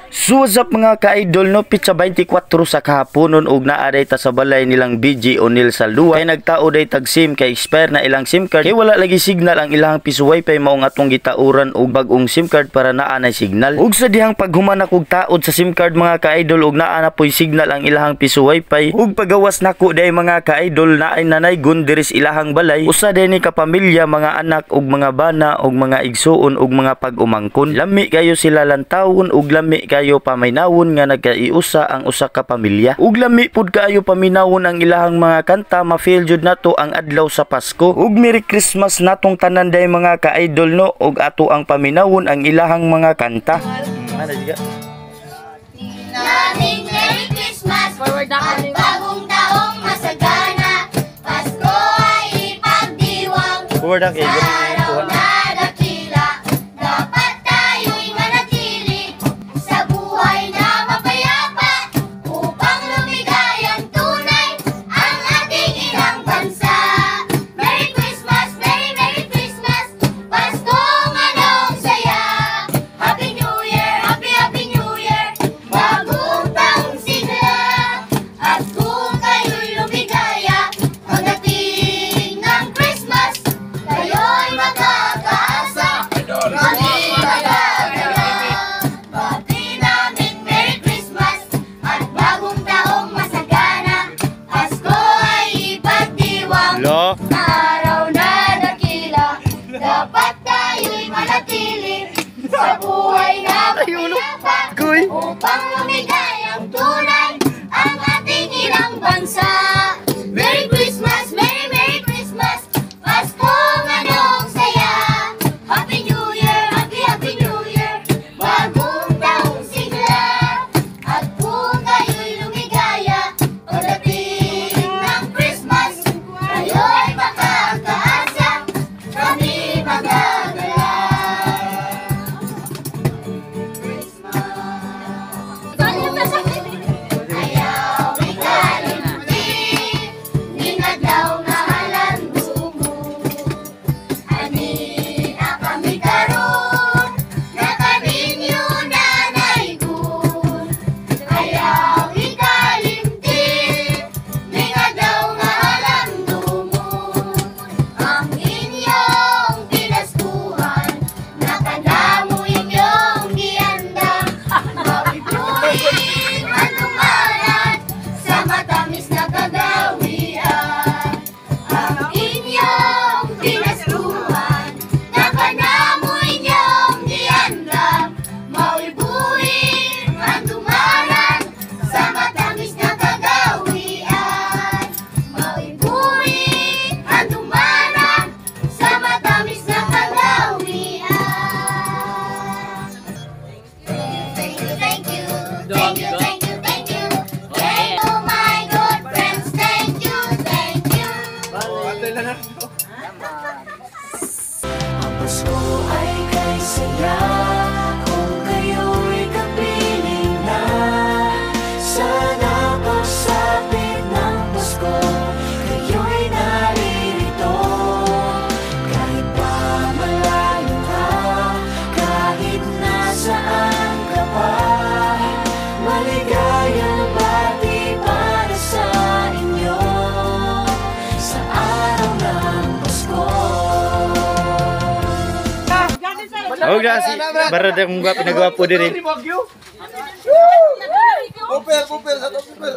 So what's up mga ka-idol no, pitsa 24 sa kahaponon ug naa day ta sa balay nilang BG O'Neil sa luwa kay nagtao day tag SIM kay expire na ilang SIM card kay wala lagi signal ang ilang piso wifi mao nga atong gitauran og bag-ong SIM card para naa na signal. Ug sa dihang paghuman og taod sa SIM card mga ka-idol ug naa na poy signal ang ilang piso wifi ug pagawas nako day mga ka-idol naay nanay gun diris ilahang balay usa day ni kapamilya mga anak ug mga bana ug mga igsuon ug mga pag-umangkon. Lami kayo sila lantawon ug lami kayo paminawon nga nagkaiusa ang usa ka pamilya. Ug lami pud kaayo paminawon ang ilahang mga kanta ma-feel jud nato ang adlaw sa Pasko. Ug Merry Christmas natong tanan day mga ka-idol no ug ato ang paminawon ang ilahang mga kanta. Ano diga? Naming Merry Christmas at bagong taong masagana. Pasko ay ipagdiwang sa araw na dakila. Dapat tayo'y manatili sa buhay na mapayapa upang lumigayang tunay ang ating inang bansa. Merry Christmas, Merry Christmas, Paskong anong saya. Happy New Year, Happy New Year, bagong taong sigla. At kung kayo'y lumigaya pagdating ng Christmas, kayo'y makakaasa. Kami magagala. Bati namin Merry Christmas at bagong taong masagana. Pasko ay ipagdiwang Lo. sa araw na dakila. Dapat tayo'y manatili sa buhay na mapayapa upang lumigayang tunay ang ating inang bansa. Merry Christmas, Merry Christmas, Paskong anong saya. Happy New Year, Happy New Year, bagong taong sigla. At kung kayo'y lumigaya pagdating ng Christmas, kayo'y makakaasa. Kami magagala. Ayaw ikalimti, ninadlaw na halandumo. Ani na kami karon, nakaninyo nanay gun. Ayaw ikalimti, ninadlaw nga halandumo. Ang inyong pinaskuhan, nakadamo inyong giandang. Mawibuing manumanan sa matamis na kagawian. Ang inyong pinaskuhan, nakadamo inyong giandang. Mawibuing manumanan sa matamis na kagawian. Mawibuing manumanan sa matamis na kagawian. Thank you. Thank you, my good friends. Thank you. Ang Pasko ay kay saya kung kayo'y kapiling na. Sana pagsapit ng Pasko, kayo'y naririto. Kahit pa malayo ka, kahit nasaan ka pa, maligayang bati para sa inyo sa araw ng Pasko. Oh gasi barada kung pinagawa po diri. Pupil sa to pupil.